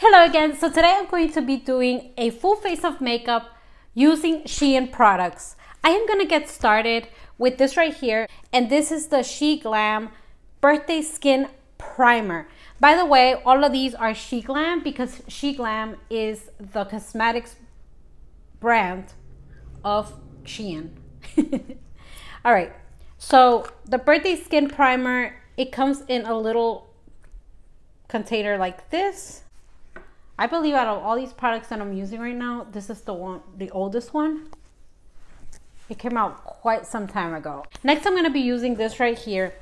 Hello again. So today I'm going to be doing a full face of makeup using Shein products. I am going to get started with this right here, and this is the SHEGLAM Birthday Skin Primer. By the way, all of these are SHEGLAM because SHEGLAM is the cosmetics brand of Shein. All right, so the Birthday Skin Primer, it comes in a little container like this. I believe out of all these products that I'm using right now, this is the oldest one. It came out quite some time ago. Next, I'm going to be using this right here.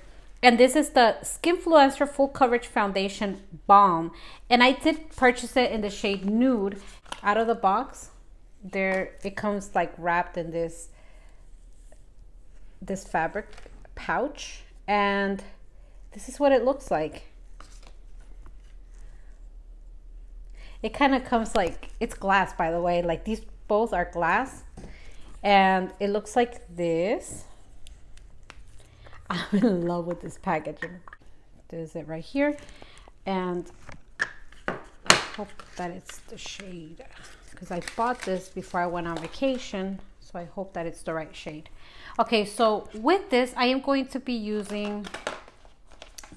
And this is the Skinfluencer Full Coverage Foundation Balm. And I did purchase it in the shade Nude. Out of the box, it comes like wrapped in this fabric pouch. And this is what it looks like. It kind of comes like, it's glass, by the way, like these both are glass, and it looks like this. I'm in love with this packaging. There's it right here, and I hope that it's the shade, because I bought this before I went on vacation, so I hope that it's the right shade. Okay, so with this, I am going to be using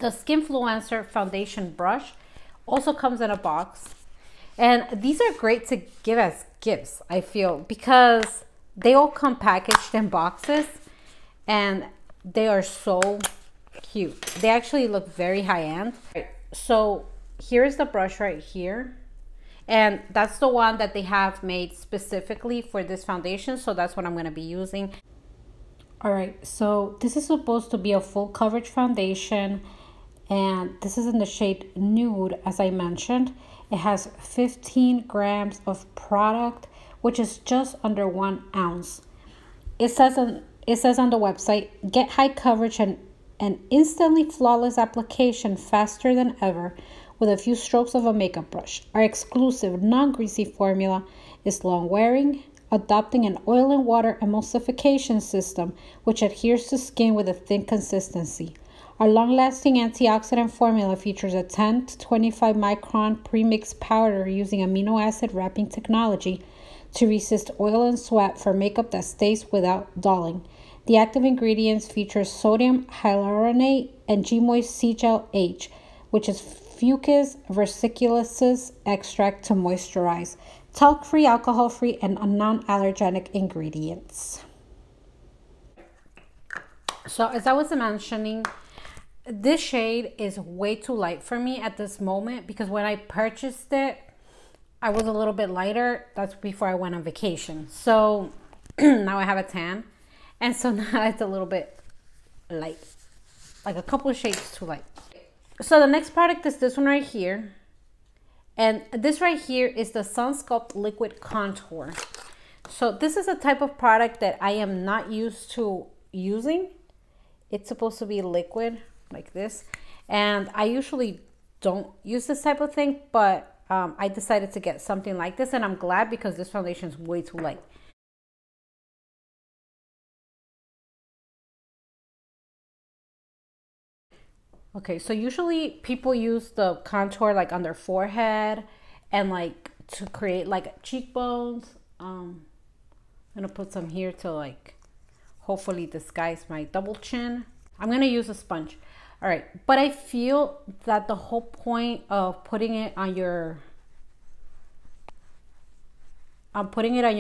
the Skinfluencer foundation brush. Also comes in a box. And these are great to give as gifts, I feel, because they all come packaged in boxes and they are so cute. They actually look very high-end. So here's the brush right here. And that's the one that they have made specifically for this foundation. So that's what I'm going to be using. All right, so this is supposed to be a full coverage foundation. And this is in the shade Nude, as I mentioned. It has 15 grams of product, which is just under 1 ounce. It says on the website, get high coverage and an instantly flawless application faster than ever with a few strokes of a makeup brush. Our exclusive non-greasy formula is long wearing, adopting an oil and water emulsification system, which adheres to skin with a thin consistency. Our long-lasting antioxidant formula features a 10 to 25 micron pre-mixed powder using amino acid wrapping technology to resist oil and sweat for makeup that stays without dulling. The active ingredients feature sodium hyaluronate and G-Moist C-Gel H, which is Fucus versicolous extract to moisturize. Talc-free, alcohol-free, and non-allergenic ingredients. So as I was mentioning, this shade is way too light for me at this moment because when I purchased it, I was a little bit lighter. That's before I went on vacation. So now I have a tan. And so now it's a little bit light, like a couple of shades too light. So the next product is this one right here. And this right here is the Sculp Liquid Contour. So this is a type of product that I am not used to using. It's supposed to be liquid like this, and I usually don't use this type of thing, but I decided to get something like this, and I'm glad because this foundation is way too light. Okay, so usually people use the contour like on their forehead and like to create like cheekbones. I'm gonna put some here to like hopefully disguise my double chin. I'm gonna use a sponge. All right, but I feel that the whole point of putting it on your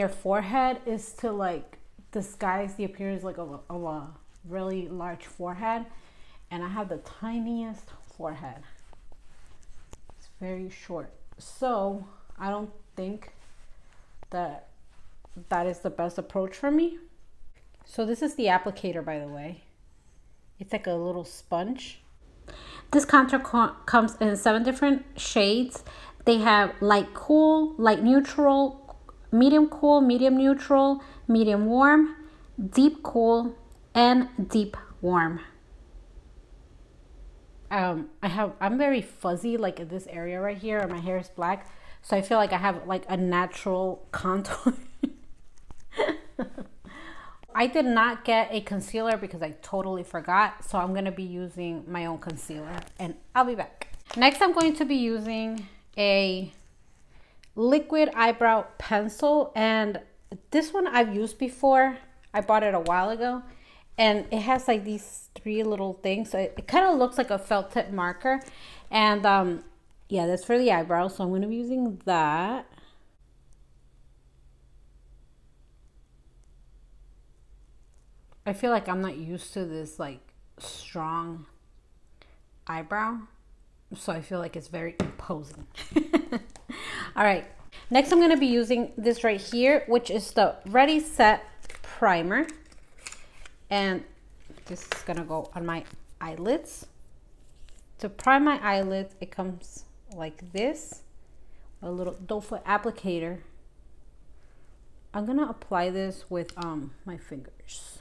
forehead is to like disguise the appearance like of a really large forehead, and I have the tiniest forehead. It's very short, so I don't think that is the best approach for me. So this is the applicator, by the way. It's like a little sponge. This contour comes in 7 different shades. They have light cool, light neutral, medium cool, medium neutral, medium warm, deep cool, and deep warm. I'm very fuzzy like in this area right here, and my hair is black, so I feel like I have like a natural contour. I did not get a concealer because I totally forgot, so I'm going to be using my own concealer, and I'll be back. Next, I'm going to be using a liquid eyebrow pencil, and this one I've used before. I bought it a while ago, and it has like these 3 little things, so it kind of looks like a felt tip marker. And yeah, that's for the eyebrows, so I'm going to be using that. I feel like I'm not used to this like strong eyebrow, so I feel like it's very imposing. All right, next I'm going to be using this right here, which is the Ready Set Primer, and this is going to go on my eyelids. To prime my eyelids, it comes like this, a little doe foot applicator. I'm going to apply this with my fingers.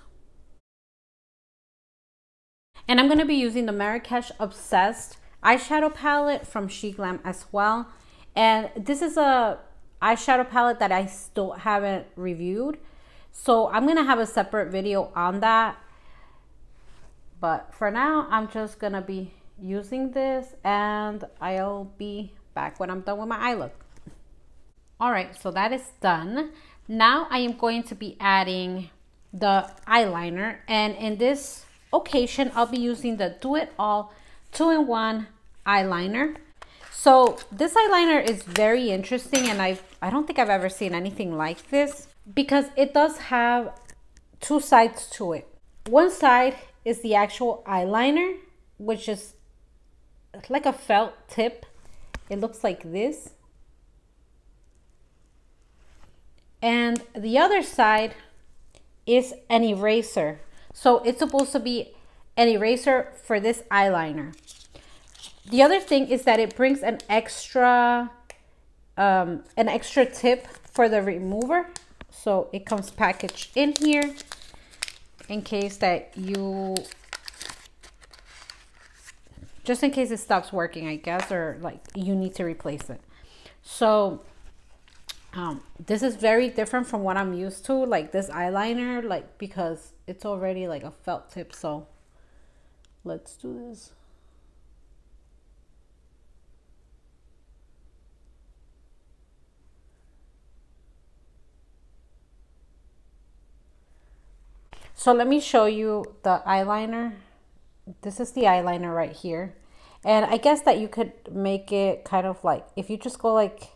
And I'm going to be using the Marrakesh Obsessed eyeshadow palette from SHEGLAM as well. And this is a eyeshadow palette that I still haven't reviewed, so I'm going to have a separate video on that. But for now, I'm just going to be using this, and I'll be back when I'm done with my eye look. All right, so that is done. Now I am going to be adding the eyeliner, and in this occasion, I'll be using the Do It All 2-in-1 eyeliner. So this eyeliner is very interesting, and I don't think I've ever seen anything like this, because it does have 2 sides to it. One side is the actual eyeliner, which is like a felt tip. It looks like this. And the other side is an eraser. So it's supposed to be an eraser for this eyeliner. The other thing is that it brings an extra tip for the remover. So it comes packaged in here in case that just in case it stops working, I guess, or like you need to replace it. So this is very different from what I'm used to, like this eyeliner, like, because it's already like a felt tip. So let's do this. So let me show you the eyeliner. This is the eyeliner right here. And I guess that you could make it kind of like, if you just go like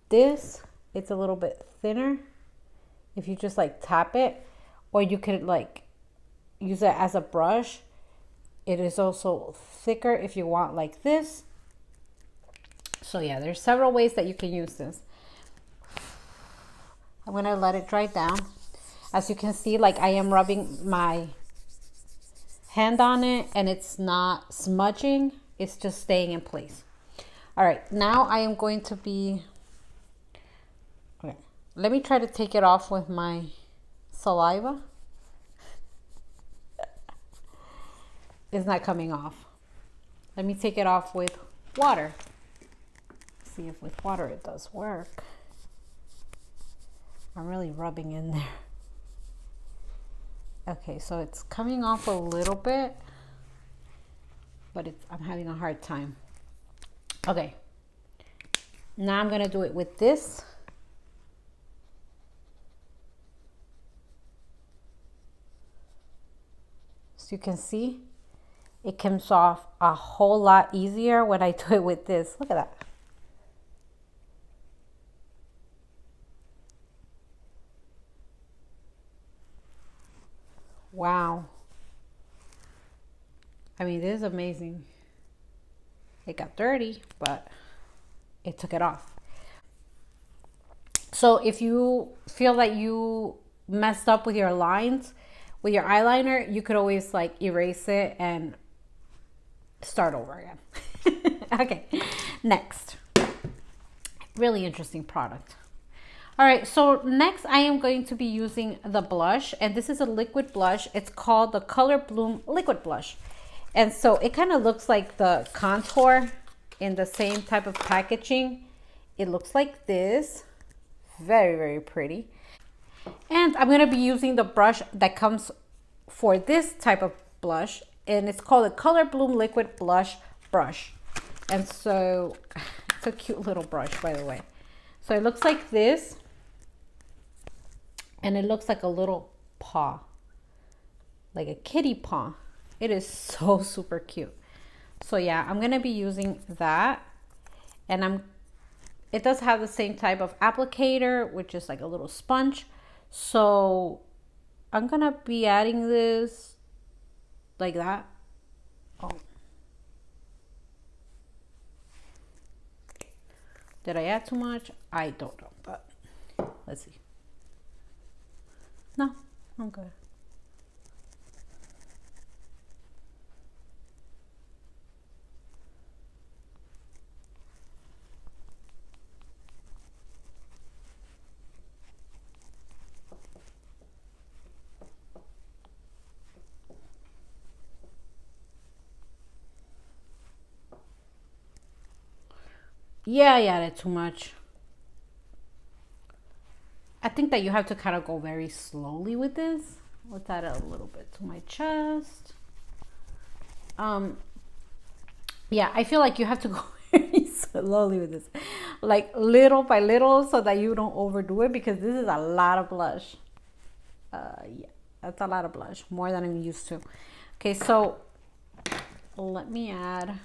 this, it's a little bit thinner. If you just like tap it, or you could like use it as a brush. It is also thicker if you want like this. So yeah, there's several ways that you can use this. I'm gonna let it dry down. As you can see, like I am rubbing my hand on it and it's not smudging, it's just staying in place. All right, now I am going to be, okay, let me try to take it off with my saliva. It's not coming off. Let me take it off with water. See if with water it does work. I'm really rubbing in there. Okay, so it's coming off a little bit, but I'm having a hard time. Okay, now I'm gonna do it with this. So you can see, it comes off a whole lot easier when I do it with this. Look at that. Wow. I mean, this is amazing. It got dirty, but it took it off. So if you feel that you messed up with your lines, with your eyeliner, you could always like erase it and start over again. Okay, next. Really interesting product. All right, so next I am going to be using the blush, and this is a liquid blush. It's called the Color Bloom Liquid Blush. And so it kind of looks like the contour in the same type of packaging. It looks like this. Very, very pretty. And I'm going to be using the brush that comes for this type of blush, and it's called the Color Bloom Liquid Blush Brush. And so it's a cute little brush, by the way. So it looks like this, and it looks like a little paw, like a kitty paw. It is so super cute. So yeah, I'm gonna be using that, and it does have the same type of applicator, which is like a little sponge. So I'm gonna be adding this like that. Oh, did I add too much? I don't know, but let's see. No, I'm good. Yeah, I added too much. I think that you have to kind of go very slowly with this. Let's add a little bit to my chest. Yeah, I feel like you have to go very slowly with this, like little by little, so that you don't overdo it, because this is a lot of blush. Yeah, that's a lot of blush, more than I'm used to. Okay, so let me add.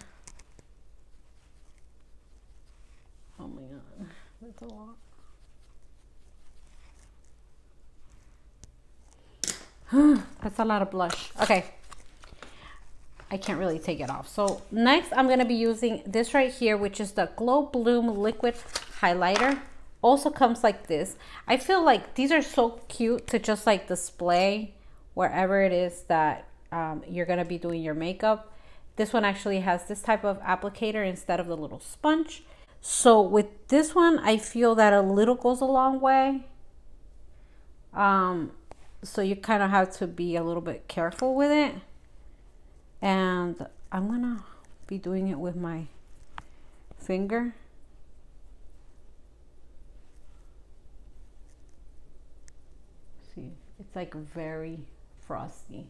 Oh my god, that's a lot. That's a lot of blush. Okay, I can't really take it off. So next I'm going to be using this right here, which is the Glow Bloom liquid highlighter. Also comes like this. I feel like these are so cute to just like display wherever it is that you're going to be doing your makeup. This one actually has this type of applicator instead of the little sponge. So with this one, I feel that a little goes a long way. So you kind of have to be a little bit careful with it. And I'm gonna be doing it with my finger. See, it's like very frosty.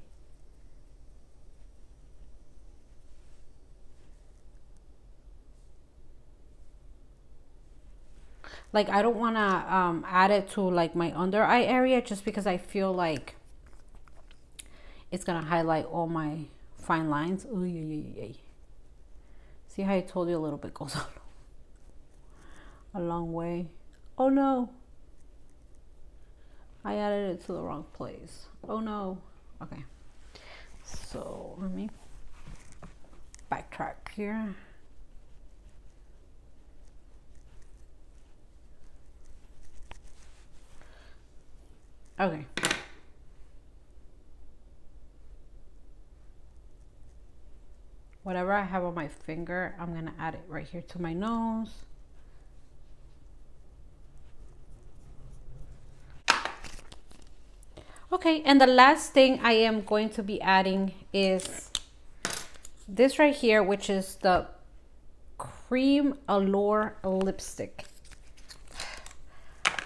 Like, I don't want to add it to like my under eye area, just because I feel like it's gonna highlight all my fine lines. Ooh, yeah. See how I told you a little bit goes a long way. Oh no, I added it to the wrong place. Oh no. Okay, so let me backtrack here. Okay. Whatever I have on my finger, I'm gonna add it right here to my nose. Okay, and the last thing I am going to be adding is this right here, which is the Creme Allure lipstick.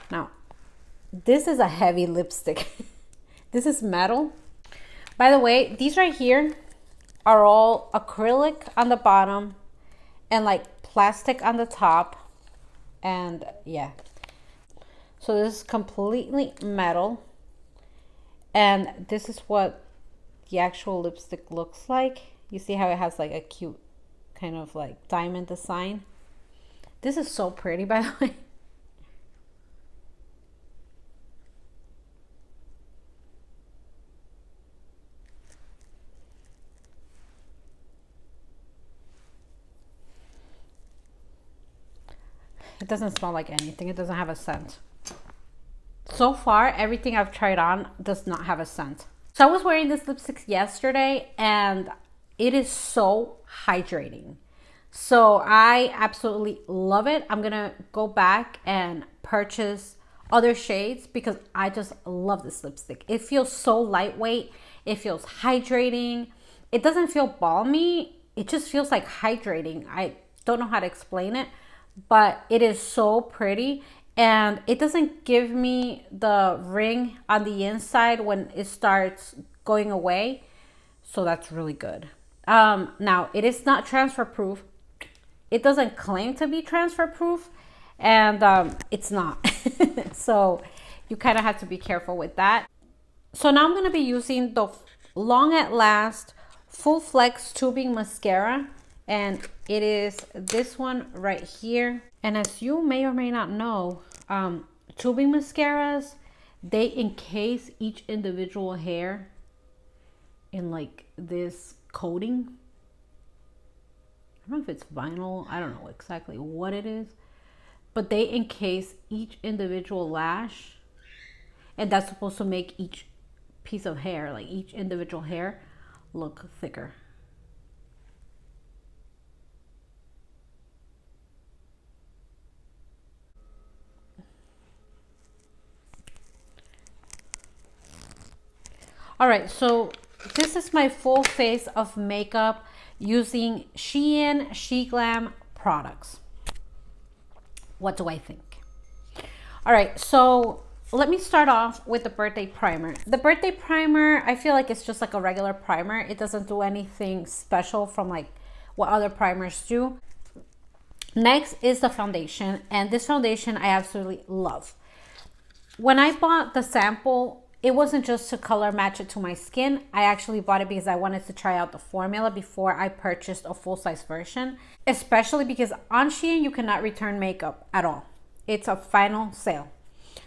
Now, this is a heavy lipstick. This is metal. By the way, these right here are all acrylic on the bottom and like plastic on the top. And yeah, so this is completely metal. And this is what the actual lipstick looks like. You see how it has like a cute kind of like diamond design. This is so pretty, by the way. It doesn't smell like anything. It doesn't have a scent. So far, everything I've tried on does not have a scent. So I was wearing this lipstick yesterday and it is so hydrating. So I absolutely love it. I'm gonna go back and purchase other shades because I just love this lipstick. It feels so lightweight. It feels hydrating. It doesn't feel balmy. It just feels like hydrating. I don't know how to explain it, but it is so pretty, and it doesn't give me the ring on the inside when it starts going away. So that's really good. Now, it is not transfer proof. It doesn't claim to be transfer proof, and it's not. So you kind of have to be careful with that. So now I'm going to be using the Long at Last Full Flex Tubing Mascara, and it is this one right here. And as you may or may not know, tubing mascaras, they encase each individual hair in like this coating. I don't know if it's vinyl, I don't know exactly what it is, but they encase each individual lash, and that's supposed to make each piece of hair, like each individual hair, look thicker. All right, so this is my full face of makeup using Shein SHEGLAM products. What do I think? All right, so let me start off with the birthday primer. The birthday primer, I feel like it's just like a regular primer. It doesn't do anything special from like what other primers do. Next is the foundation, and this foundation I absolutely love. When I bought the sample, it wasn't just to color match it to my skin. I actually bought it because I wanted to try out the formula before I purchased a full-size version, especially because on Shein you cannot return makeup at all. It's a final sale.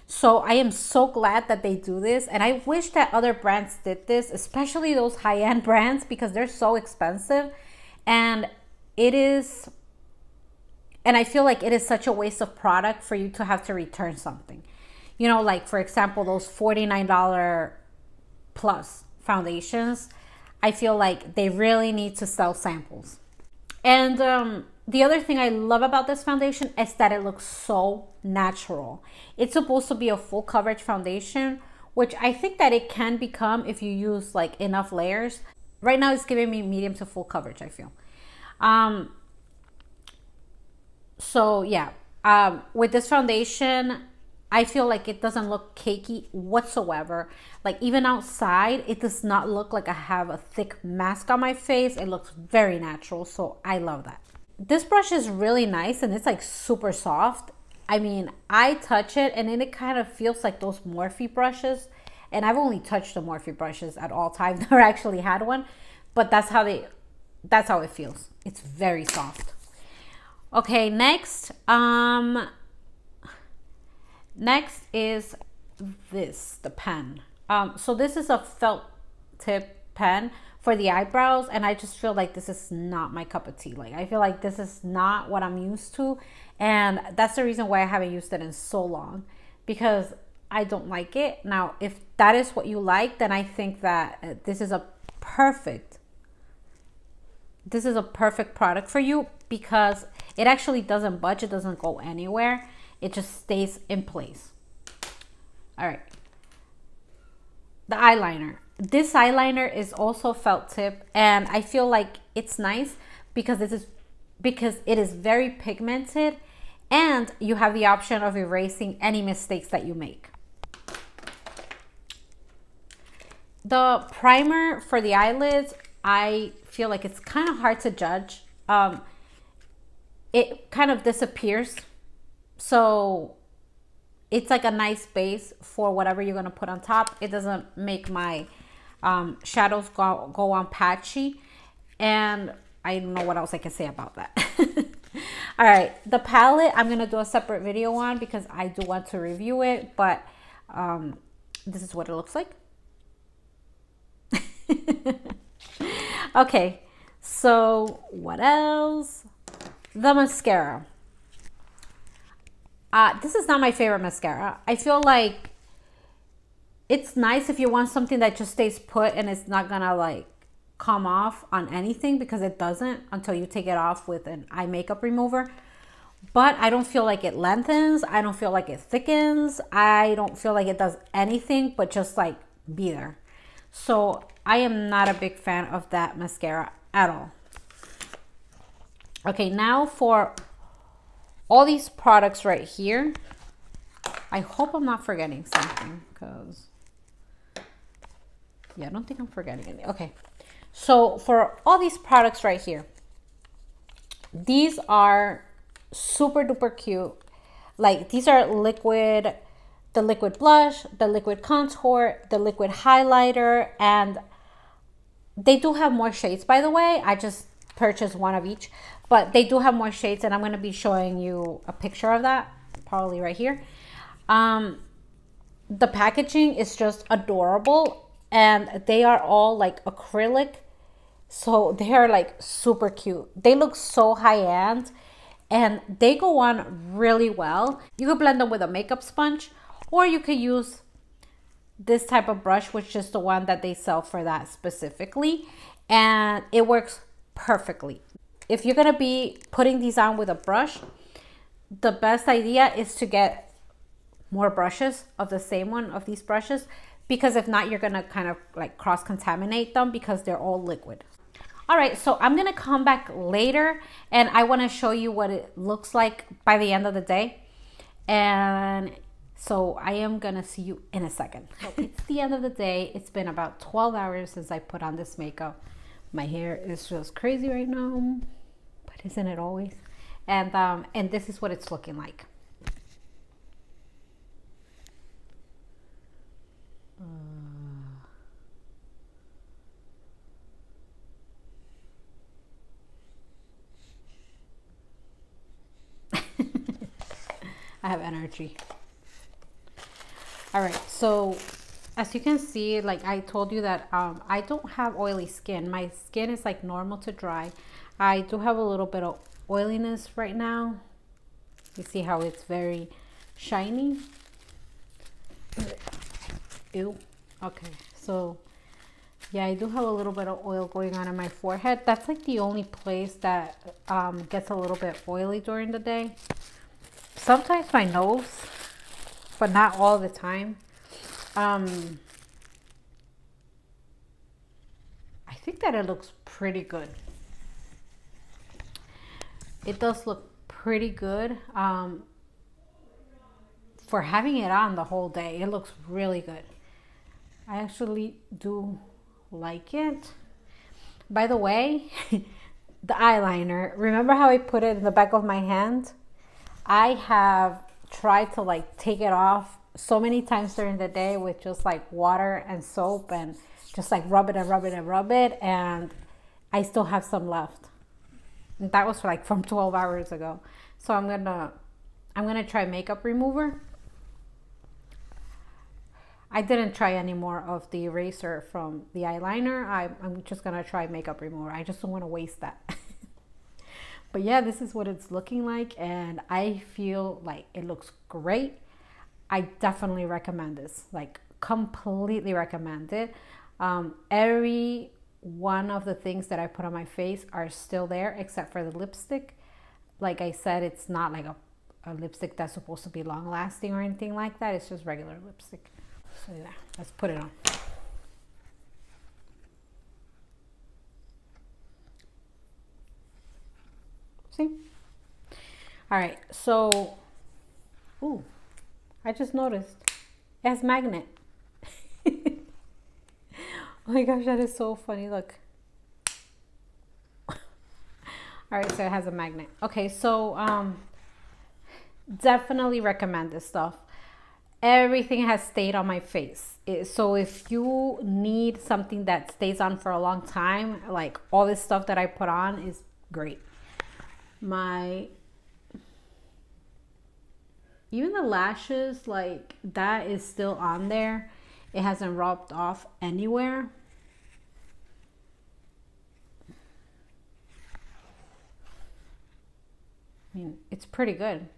So I am so glad that they do this, and I wish that other brands did this, especially those high-end brands, because they're so expensive, and I feel like it is such a waste of product for you to have to return something. You know, like for example, those $49 plus foundations, I feel like they really need to sell samples. And the other thing I love about this foundation is that it looks so natural. It's supposed to be a full coverage foundation, which I think that it can become if you use like enough layers. Right now it's giving me medium to full coverage, I feel. So yeah, with this foundation, I feel like it doesn't look cakey whatsoever. Like even outside, it does not look like I have a thick mask on my face. It looks very natural, so I love that. This brush is really nice, and it's like super soft. I mean, I touch it and then it kind of feels like those Morphe brushes. And I've only touched the Morphe brushes at all times. Never actually had one, but that's how it feels. It's very soft. Okay, next is this, the pen. So this is a felt tip pen for the eyebrows, and I just feel like this is not my cup of tea. Like I feel like this is not what I'm used to, and that's the reason why I haven't used it in so long, because I don't like it. Now, if that is what you like, then I think that this is a perfect product for you, because it actually doesn't budge, it doesn't go anywhere. It just stays in place. All right. The eyeliner. This eyeliner is also felt tip, and I feel like it's nice because it is very pigmented, and you have the option of erasing any mistakes that you make. The primer for the eyelids, I feel like it's kind of hard to judge. It kind of disappears. So it's like a nice base for whatever you're going to put on top. It doesn't make my shadows go on patchy. And I don't know what else I can say about that. All right, the palette I'm going to do a separate video on because I do want to review it. But this is what it looks like. Okay, so what else? The mascara. This is not my favorite mascara. I feel like it's nice if you want something that just stays put and it's not gonna like come off on anything, because it doesn't until you take it off with an eye makeup remover. But I don't feel like it lengthens. I don't feel like it thickens. I don't feel like it does anything but just like be there. So I am not a big fan of that mascara at all. Okay, now for all these products right here. I hope I'm not forgetting something, because yeah, I don't think I'm forgetting any. Okay, so for all these products right here, these are super duper cute. Like these are liquid, the liquid blush, the liquid contour, the liquid highlighter, and they do have more shades, by the way. I just purchased one of each, but they do have more shades, and I'm going to be showing you a picture of that probably right here. The packaging is just adorable, and they are all like acrylic, so they are like super cute. They look so high-end, and they go on really well. You could blend them with a makeup sponge, or you could use this type of brush, which is the one that they sell for that specifically, and it works perfectly. If you're gonna be putting these on with a brush, the best idea is to get more brushes of the same one of these brushes, because if not, you're gonna kind of like cross-contaminate them because they're all liquid. All right, so I'm gonna come back later and I want to show you what it looks like by the end of the day. And so I am gonna see you in a second. So it's the end of the day. It's been about 12 hours since I put on this makeup. My hair is just crazy right now, but isn't it always? And this is what it's looking like. I have energy. All right, so as you can see, like I told you that I don't have oily skin. My skin is like normal to dry. I do have a little bit of oiliness right now. You see how it's very shiny? Ew. Okay, so yeah, I do have a little bit of oil going on in my forehead. That's like the only place that gets a little bit oily during the day. Sometimes my nose, but not all the time. I think that it looks pretty good. It does look pretty good. For having it on the whole day, it looks really good. I actually do like it. By the way, the eyeliner, remember how I put it in the back of my hand? I have tried to like take it off so many times during the day with just like water and soap and just like rub it and rub it and rub it, and I still have some left. And that was like from 12 hours ago. So I'm gonna try makeup remover. I didn't try any more of the eraser from the eyeliner. I'm just gonna try makeup remover. I just don't want to waste that. But yeah, this is what it's looking like, and I feel like it looks great. I definitely recommend this, like completely recommend it. Every one of the things that I put on my face are still there except for the lipstick. Like I said, it's not like a lipstick that's supposed to be long lasting or anything like that. It's just regular lipstick. So yeah, let's put it on. See? All right, so, ooh, I just noticed it has magnet. Oh my gosh, that is so funny. Look. All right, so it has a magnet. Okay, so definitely recommend this stuff. Everything has stayed on my face. So if you need something that stays on for a long time, like all this stuff that I put on is great. Even the lashes, like that is still on there. It hasn't rubbed off anywhere. I mean, it's pretty good.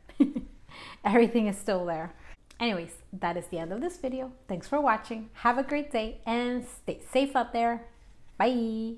Everything is still there. Anyways, that is the end of this video. Thanks for watching. Have a great day and stay safe out there. Bye.